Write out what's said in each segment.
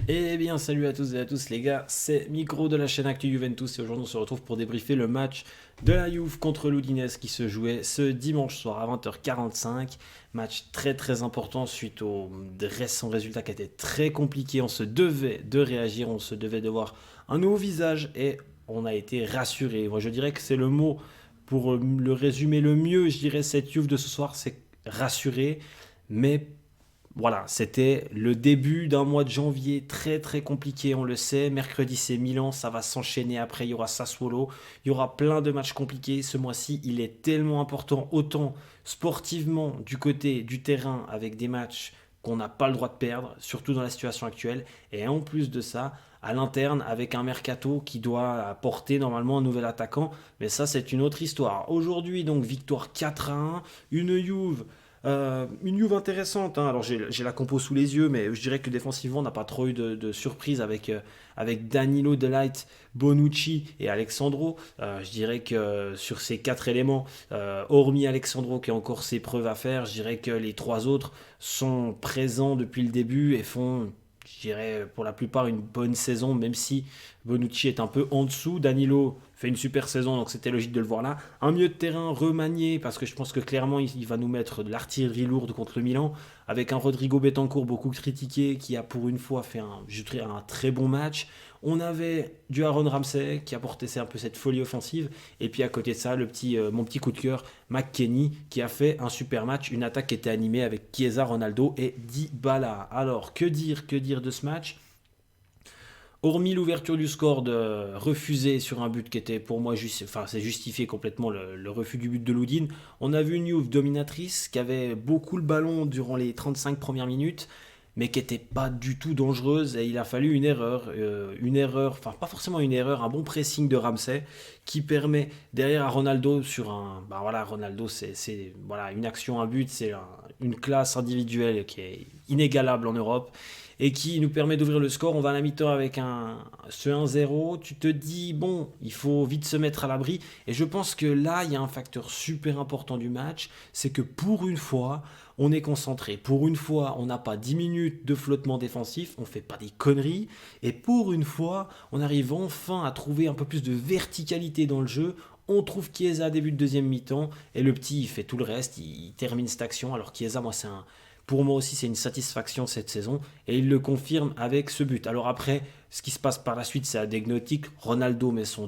Eh bien, salut à tous et à tous les gars, c'est Micro de la chaîne Actu Juventus et aujourd'hui on se retrouve pour débriefer le match de la Juve contre l'Udinese qui se jouait ce dimanche soir à 20h45. Match très très important suite au récent résultat qui a été très compliqué. On se devait de réagir, on se devait de voir un nouveau visage et on a été rassuré. Moi je dirais que c'est le mot pour le résumer le mieux, je dirais cette Juve de ce soir, c'est rassuré, mais voilà, c'était le début d'un mois de janvier très très compliqué, on le sait. Mercredi c'est Milan, ça va s'enchaîner après, il y aura Sassuolo, il y aura plein de matchs compliqués. Ce mois-ci, il est tellement important, autant sportivement du côté du terrain avec des matchs qu'on n'a pas le droit de perdre, surtout dans la situation actuelle. Et en plus de ça, à l'interne avec un mercato qui doit apporter normalement un nouvel attaquant. Mais ça, c'est une autre histoire. Aujourd'hui, donc, victoire 4-1, une Juve intéressante, hein. Alors j'ai la compo sous les yeux, mais je dirais que défensivement, on n'a pas trop eu de surprise avec Danilo, Delight, Bonucci et Alexandro. Je dirais que sur ces quatre éléments, hormis Alexandro qui a encore ses preuves à faire, je dirais que les trois autres sont présents depuis le début et font, je dirais, pour la plupart une bonne saison, même si Bonucci est un peu en dessous. Danilo fait une super saison, donc c'était logique de le voir là. Un milieu de terrain remanié, parce que je pense que clairement, il va nous mettre de l'artillerie lourde contre le Milan, avec un Rodrigo Betancourt beaucoup critiqué, qui a pour une fois fait un très bon match. On avait du Aaron Ramsey, qui apportait un peu cette folie offensive, et puis à côté de ça, mon petit coup de cœur, McKennie, qui a fait un super match, une attaque qui était animée avec Chiesa, Ronaldo et Dybala. Alors, que dire de ce match? Hormis l'ouverture du score de refusé sur un but qui était pour moi enfin c'est justifié complètement le refus du but de Loudine. On a vu une Juve dominatrice qui avait beaucoup le ballon durant les 35 premières minutes, mais qui n'était pas du tout dangereuse et il a fallu une erreur, enfin pas forcément une erreur, un bon pressing de Ramsey qui permet derrière à Ronaldo sur bah voilà, Ronaldo voilà une action, un but, une classe individuelle qui est inégalable en Europe et qui nous permet d'ouvrir le score. On va à la mi-temps avec ce 1-0. Tu te dis, bon, il faut vite se mettre à l'abri. Et je pense que là, il y a un facteur super important du match, c'est que pour une fois, on est concentré. Pour une fois, on n'a pas 10 minutes de flottement défensif, on ne fait pas des conneries. Et pour une fois, on arrive enfin à trouver un peu plus de verticalité dans le jeu. On trouve Chiesa début de deuxième mi-temps et le petit il fait tout le reste, il termine cette action. Alors Chiesa, pour moi aussi c'est une satisfaction cette saison et il le confirme avec ce but. Alors après, ce qui se passe par la suite c'est anecdotique. Ronaldo met son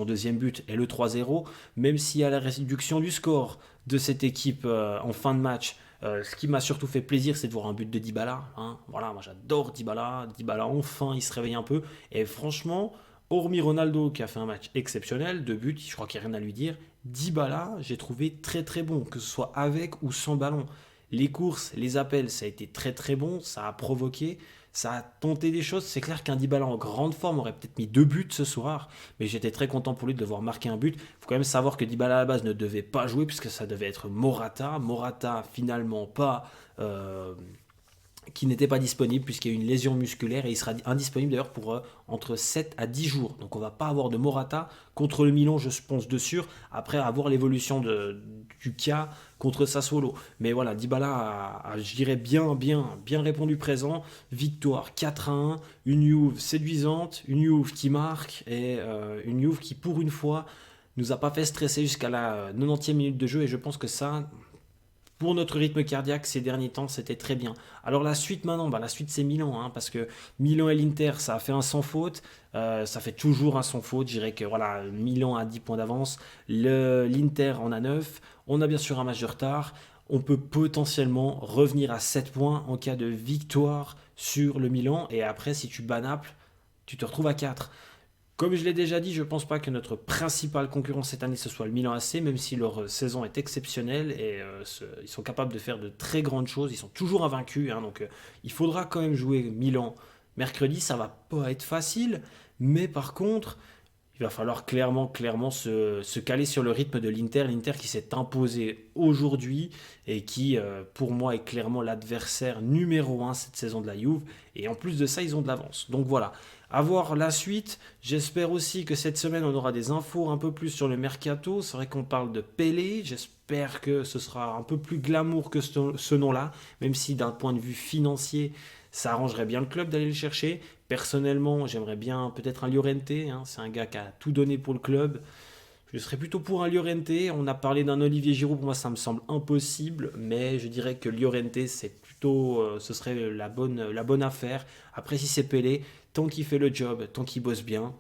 deuxième but et le 3-0, même si à la réduction du score de cette équipe en fin de match, ce qui m'a surtout fait plaisir, c'est de voir un but de Dybala, hein. Voilà, moi j'adore Dybala. Dybala, enfin, il se réveille un peu. Et franchement, hormis Ronaldo qui a fait un match exceptionnel, deux buts, je crois qu'il n'y a rien à lui dire, Dybala, j'ai trouvé très très bon, que ce soit avec ou sans ballon. Les courses, les appels, ça a été très très bon, ça a provoqué, ça a tenté des choses. C'est clair qu'un Dybala en grande forme aurait peut-être mis deux buts ce soir, mais j'étais très content pour lui de le voir marquer un but. Il faut quand même savoir que Dybala à la base ne devait pas jouer puisque ça devait être Morata. Morata finalement pas, qui n'était pas disponible puisqu'il y a eu une lésion musculaire et il sera indisponible d'ailleurs pour entre 7 à 10 jours. Donc on va pas avoir de Morata contre le Milan, je pense de sûr, après avoir l'évolution du cas contre Sassuolo. Mais voilà, Dybala je dirais bien répondu présent. Victoire 4-1, une Juve séduisante, une Juve qui marque et une Juve qui pour une fois nous a pas fait stresser jusqu'à la 90e minute de jeu et je pense que ça, pour notre rythme cardiaque ces derniers temps, c'était très bien. Alors la suite maintenant, bah, la suite c'est Milan, hein, parce que Milan et l'Inter, ça a fait un sans faute, ça fait toujours un sans faute. Je dirais que voilà, Milan a 10 points d'avance, l'Inter en a 9. On a bien sûr un match de retard. On peut potentiellement revenir à 7 points en cas de victoire sur le Milan. Et après, si tu bats Naples, tu te retrouves à 4. Comme je l'ai déjà dit, je ne pense pas que notre principal concurrent cette année ce soit le Milan AC, même si leur saison est exceptionnelle et ils sont capables de faire de très grandes choses. Ils sont toujours invaincus, hein, donc il faudra quand même jouer Milan mercredi. Ça va pas être facile, mais par contre, il va falloir clairement se caler sur le rythme de l'Inter. L'Inter qui s'est imposé aujourd'hui et qui, pour moi, est clairement l'adversaire numéro un cette saison de la Juve. Et en plus de ça, ils ont de l'avance. Donc voilà, à voir la suite. J'espère aussi que cette semaine, on aura des infos un peu plus sur le mercato. C'est vrai qu'on parle de Pelé. J'espère que ce sera un peu plus glamour que ce nom-là, même si d'un point de vue financier, Ça arrangerait bien le club d'aller le chercher. Personnellement, j'aimerais bien peut-être un Llorente, hein, c'est un gars qui a tout donné pour le club. Je serais plutôt pour un Llorente. On a parlé d'un Olivier Giroud, pour moi ça me semble impossible, mais je dirais que Llorente c'est plutôt, ce serait la bonne affaire. Après si c'est Pelé, tant qu'il fait le job, tant qu'il bosse bien,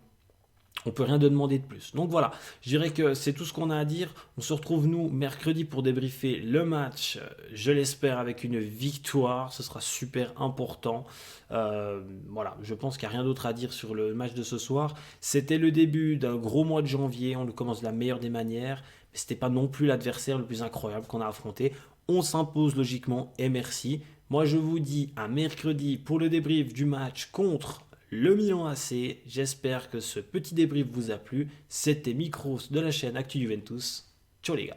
on peut rien de demander de plus. Donc voilà, je dirais que c'est tout ce qu'on a à dire. On se retrouve nous mercredi pour débriefer le match, je l'espère avec une victoire, ce sera super important. Voilà, je pense qu'il n'y a rien d'autre à dire sur le match de ce soir. C'était le début d'un gros mois de janvier, on le commence de la meilleure des manières, mais c'était pas non plus l'adversaire le plus incroyable qu'on a affronté. On s'impose logiquement et merci. Moi je vous dis à mercredi pour le débrief du match contre le Milan AC. J'espère que ce petit débrief vous a plu. C'était Micros de la chaîne Actu Juventus. Ciao les gars.